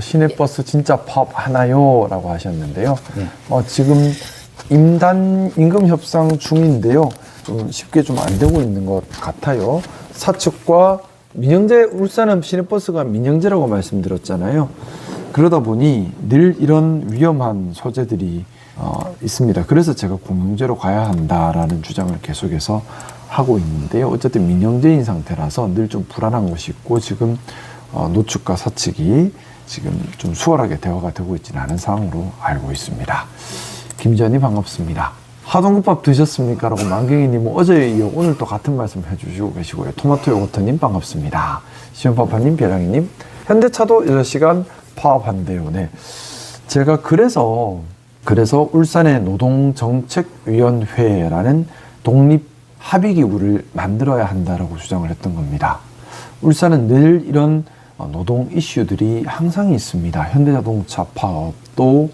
시내버스 진짜 파업하나요? 라고 하셨는데요. 네. 지금 임단 임금 협상 중인데요. 좀 쉽게 좀 안 되고 있는 것 같아요. 사측과 민영제, 울산은 시내버스가 민영제라고 말씀드렸잖아요. 그러다 보니 늘 이런 위험한 소재들이 있습니다. 그래서 제가 공영제로 가야 한다라는 주장을 계속해서 하고 있는데요. 어쨌든 민영제인 상태라서 늘 좀 불안한 것이 있고 지금 노측과 사측이 지금 좀 수월하게 대화가 되고 있지는 않은 상황으로 알고 있습니다. 김지연님 반갑습니다. 하동국밥 드셨습니까? 라고 만경이님은 어제에 이어 오늘 또 같은 말씀 해주시고 계시고요. 토마토 요거트님 반갑습니다. 시원파파님, 벼랑이님, 현대차도 6시간 파업한대요. 네. 제가 그래서 울산의 노동정책위원회라는 독립 합의기구를 만들어야 한다라고 주장을 했던 겁니다. 울산은 늘 이런 노동 이슈들이 항상 있습니다. 현대자동차 파업도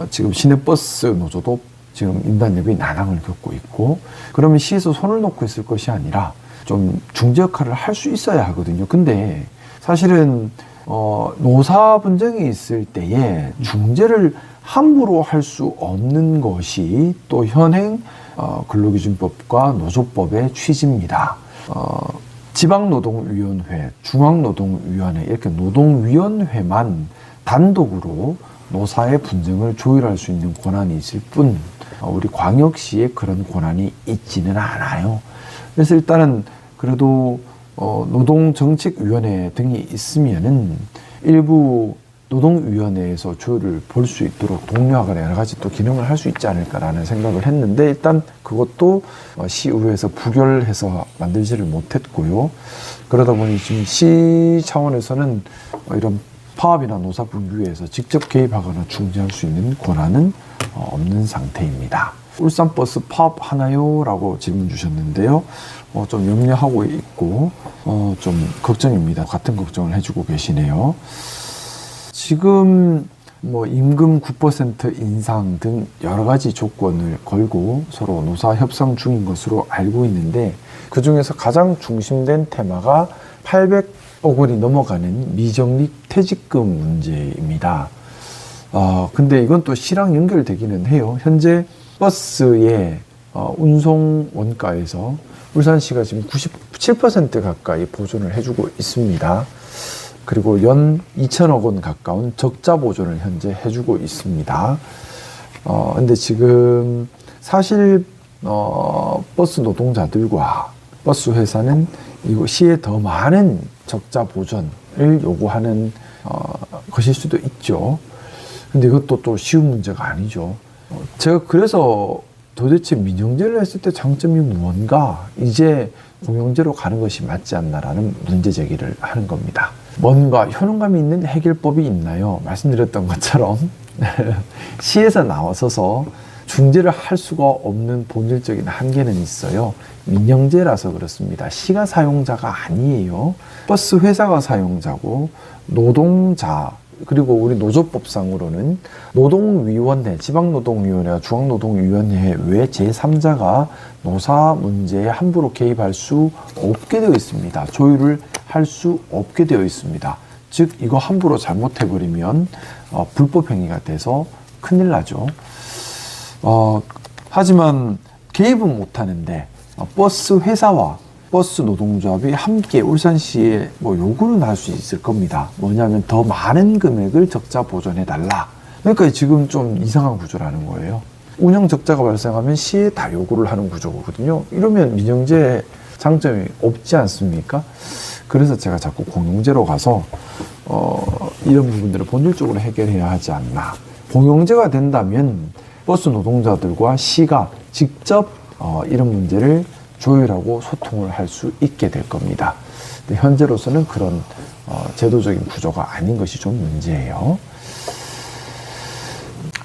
지금 시내버스 노조도 지금 인단협의 난항을 겪고 있고, 그러면 시에서 손을 놓고 있을 것이 아니라 좀 중재 역할을 할 수 있어야 하거든요. 근데 사실은 노사 분쟁이 있을 때에 중재를 함부로 할 수 없는 것이 또 현행 근로기준법과 노조법의 취지입니다. 지방노동위원회, 중앙노동위원회 이렇게 노동위원회만 단독으로 노사의 분쟁을 조율할 수 있는 권한이 있을 뿐 우리 광역시에 그런 권한이 있지는 않아요. 그래서 일단은 그래도 노동정책위원회 등이 있으면은 일부 노동위원회에서 조율을 볼 수 있도록 독려하거나 여러 가지 또 기능을 할 수 있지 않을까라는 생각을 했는데, 일단 그것도 시의회에서 부결해서 만들지를 못했고요. 그러다 보니 지금 시 차원에서는 이런 파업이나 노사 분규에서 직접 개입하거나 중재할 수 있는 권한은 없는 상태입니다. 울산버스 파업하나요? 라고 질문 주셨는데요. 좀 염려하고 있고 좀 걱정입니다. 같은 걱정을 해주고 계시네요. 지금 임금 9% 인상 등 여러 가지 조건을 걸고 서로 노사 협상 중인 것으로 알고 있는데, 그 중에서 가장 중심된 테마가 800억 원이 넘어가는 미적립 퇴직금 문제입니다. 근데 이건 또 시랑 연결되기는 해요. 현재 버스의 운송 원가에서 울산시가 지금 97% 가까이 보존을 해주고 있습니다. 그리고 연 2천억 원 가까운 적자 보존을 현재 해주고 있습니다. 근데 지금 사실 버스 노동자들과 버스 회사는 이거 시에 더 많은 적자 보전을 요구하는 것일 수도 있죠. 근데 이것도 또 쉬운 문제가 아니죠. 제가 그래서 도대체 민영제를 했을 때 장점이 뭔가, 이제 공영제로 가는 것이 맞지 않나라는 문제 제기를 하는 겁니다. 뭔가 효능감이 있는 해결법이 있나요? 말씀드렸던 것처럼 시에서 나와서서 중재를 할 수가 없는 본질적인 한계는 있어요. 민영제라서 그렇습니다. 시가 사용자가 아니에요. 버스 회사가 사용자고, 노동자, 그리고 우리 노조법상으로는 노동위원회, 지방노동위원회와 중앙노동위원회 외 제3자가 노사 문제에 함부로 개입할 수 없게 되어 있습니다. 조율을 할 수 없게 되어 있습니다. 즉 이거 함부로 잘못해버리면 불법행위가 돼서 큰일 나죠. 하지만 개입은 못하는데 버스 회사와 버스 노동조합이 함께 울산시에 요구는 할 수 있을 겁니다. 뭐냐면 더 많은 금액을 적자 보존해달라. 그러니까 지금 좀 이상한 구조라는 거예요. 운영 적자가 발생하면 시에 다 요구를 하는 구조거든요. 이러면 민영제 장점이 없지 않습니까? 그래서 제가 자꾸 공영제로 가서 이런 부분들을 본질적으로 해결해야 하지 않나. 공영제가 된다면 버스 노동자들과 시가 직접 이런 문제를 조율하고 소통을 할 수 있게 될 겁니다. 근데 현재로서는 그런 제도적인 구조가 아닌 것이 좀 문제예요.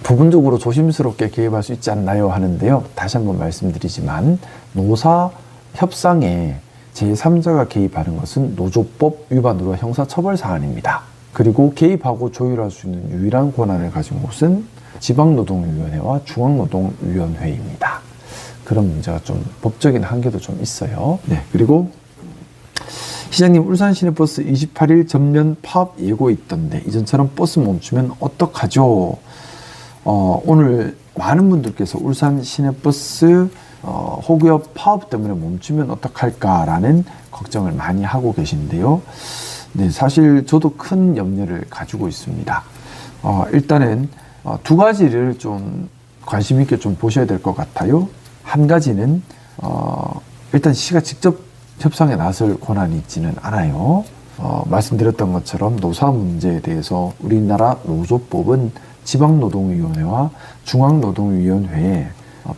부분적으로 조심스럽게 개입할 수 있지 않나요? 하는데요. 다시 한번 말씀드리지만 노사 협상에 제3자가 개입하는 것은 노조법 위반으로 형사처벌 사안입니다. 그리고 개입하고 조율할 수 있는 유일한 권한을 가진 곳은 지방노동위원회와 중앙노동위원회입니다. 그런 문제가 좀 법적인 한계도 좀 있어요. 네, 그리고 시장님, 울산 시내버스 28일 전면 파업 예고 있던데 이전처럼 버스 멈추면 어떡하죠? 오늘 많은 분들께서 울산 시내버스 호구역 파업 때문에 멈추면 어떡할까라는 걱정을 많이 하고 계신데요. 네, 사실 저도 큰 염려를 가지고 있습니다. 일단은 두 가지를 좀 관심 있게 좀 보셔야 될 것 같아요. 한 가지는 일단 시가 직접 협상에 나설 권한이 있지는 않아요. 말씀드렸던 것처럼 노사 문제에 대해서 우리나라 노조법은 지방노동위원회와 중앙노동위원회에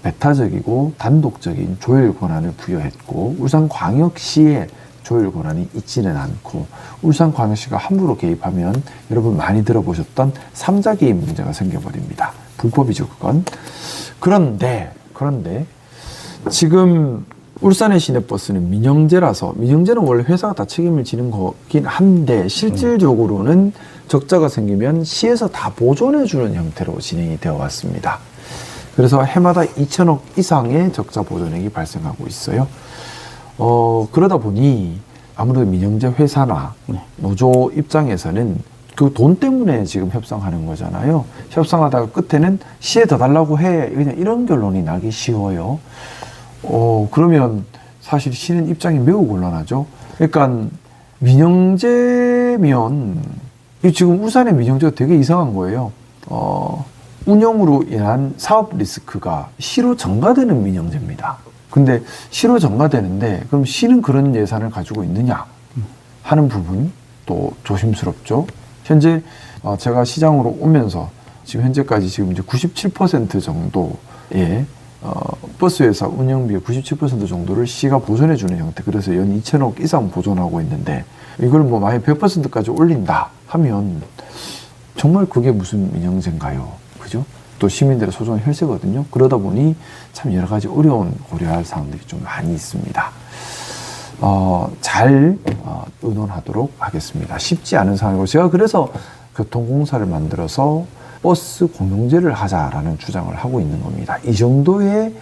배타적이고 단독적인 조율 권한을 부여했고, 울산광역시에 조율 권한이 있지는 않고, 울산광역시가 함부로 개입하면 여러분 많이 들어보셨던 3자 개입 문제가 생겨버립니다. 불법이죠, 그건. 그런데 지금 울산의 시내버스는 민영제라서, 민영제는 원래 회사가 다 책임을 지는 거긴 한데 실질적으로는 적자가 생기면 시에서 다 보존해주는 형태로 진행이 되어 왔습니다. 그래서 해마다 2천억 이상의 적자 보존액이 발생하고 있어요. 그러다 보니 아무래도 민영제 회사나 노조 입장에서는 그 돈 때문에 지금 협상하는 거잖아요. 협상하다가 끝에는 시에 더 달라고 해, 그냥 이런 결론이 나기 쉬워요. 그러면 사실 시는 입장이 매우 곤란하죠. 그러니까 민영제면, 지금 울산의 민영제가 되게 이상한 거예요. 운영으로 인한 사업 리스크가 시로 전가되는 민영제입니다. 근데 시로 전가되는데 그럼 시는 그런 예산을 가지고 있느냐 하는 부분 또 조심스럽죠. 현재 제가 시장으로 오면서 지금 현재까지 지금 이제 97% 정도의 버스 회사 운영비의 97% 정도를 시가 보존해주는 형태, 그래서 연 2천억 이상 보존하고 있는데, 이걸 뭐 만약 100%까지 올린다 하면 정말 그게 무슨 민영제인가요? 그죠? 또 시민들의 소중한 혈세거든요. 그러다 보니 참 여러 가지 어려운 고려할 사항들이 좀 많이 있습니다. 잘 의논하도록 하겠습니다. 쉽지 않은 상황이고, 제가 그래서 교통공사를 만들어서 버스 공용제를 하자라는 주장을 하고 있는 겁니다. 이 정도의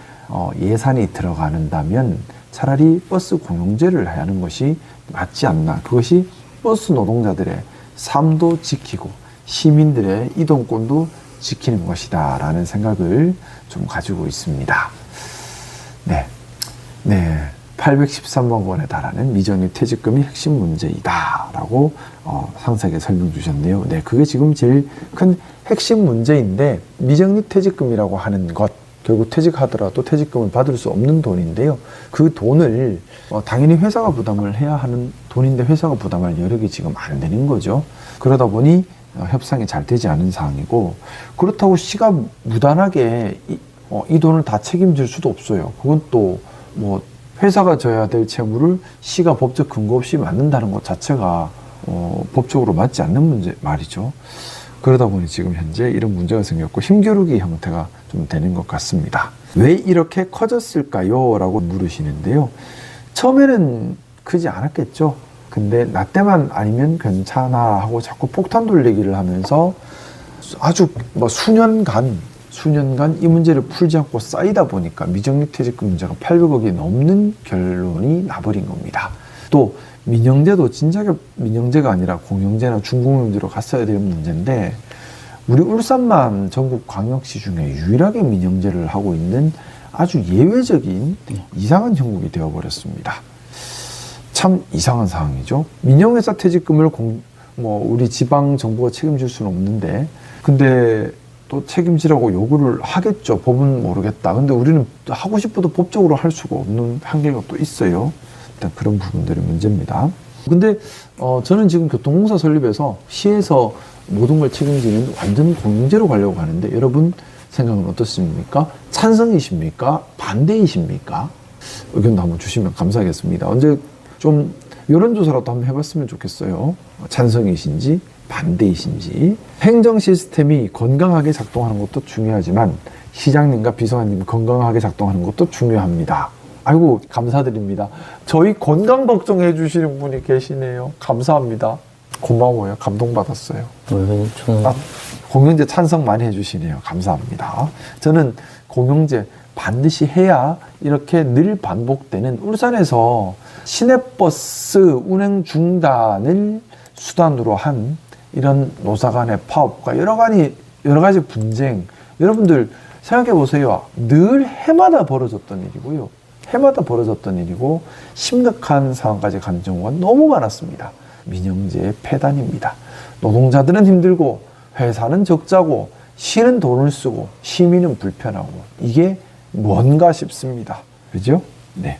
예산이 들어간다면 차라리 버스 공용제를 하는 것이 맞지 않나. 그것이 버스 노동자들의 삶도 지키고 시민들의 이동권도 지키는 것이다 라는 생각을 좀 가지고 있습니다. 네. 813만 원에 달하는 미정립 퇴직금이 핵심 문제이다 라고 상세하게 설명 주셨네요. 네, 그게 지금 제일 큰 핵심 문제인데, 미정립 퇴직금이라고 하는 것, 결국 퇴직하더라도 퇴직금을 받을 수 없는 돈인데요. 그 돈을 당연히 회사가 부담을 해야 하는 돈인데 회사가 부담할 여력이 지금 안 되는 거죠. 그러다 보니 협상이 잘 되지 않은 상황이고, 그렇다고 시가 무단하게 이 돈을 다 책임질 수도 없어요. 그건 또 뭐 회사가 져야 될 채무를 시가 법적 근거 없이 맞는다는 것 자체가 법적으로 맞지 않는 문제 말이죠. 그러다 보니 지금 현재 이런 문제가 생겼고 힘겨루기 형태가 좀 되는 것 같습니다. 왜 이렇게 커졌을까요? 라고 물으시는데요. 처음에는 크지 않았겠죠. 근데 나 때만 아니면 괜찮아 하고 자꾸 폭탄 돌리기를 하면서 아주 수년간 이 문제를 풀지 않고 쌓이다 보니까 미정립 퇴직금 문제가 800억이 넘는 결론이 나버린 겁니다. 또 민영제도 진작에 민영제가 아니라 공영제나 중공영제로 갔어야 될 문제인데, 우리 울산만 전국 광역시 중에 유일하게 민영제를 하고 있는 아주 예외적인 이상한 형국이 되어버렸습니다. 참 이상한 상황이죠. 민영회사 퇴직금을 우리 지방 정부가 책임질 수는 없는데, 근데 또 책임지라고 요구를 하겠죠. 법은 모르겠다. 근데 우리는 하고 싶어도 법적으로 할 수가 없는 한계가 또 있어요. 일단 그런 부분들이 문제입니다. 근데 저는 지금 교통공사 설립해서 시에서 모든 걸 책임지는 완전 공영제로 가려고 하는데, 여러분 생각은 어떻습니까? 찬성이십니까? 반대이십니까? 의견도 한번 주시면 감사하겠습니다. 언제 좀 여론조사라도 한번 해봤으면 좋겠어요. 찬성이신지 반대이신지. 행정 시스템이 건강하게 작동하는 것도 중요하지만 시장님과 비서관님이 건강하게 작동하는 것도 중요합니다. 아이고, 감사드립니다. 저희 건강 걱정해 주시는 분이 계시네요. 감사합니다. 고마워요. 감동받았어요. 공영제 찬성 많이 해주시네요. 감사합니다. 저는 공영제 반드시 해야 이렇게 늘 반복되는 울산에서 시내버스 운행 중단을 수단으로 한 이런 노사 간의 파업과 여러 가지 분쟁, 여러분들 생각해 보세요. 늘 해마다 벌어졌던 일이고요. 해마다 벌어졌던 일이고 심각한 상황까지 간 경우가 너무 많았습니다. 민영제의 폐단입니다. 노동자들은 힘들고 회사는 적자고 시는 돈을 쓰고 시민은 불편하고 이게 뭔가 싶습니다. 그죠? 네.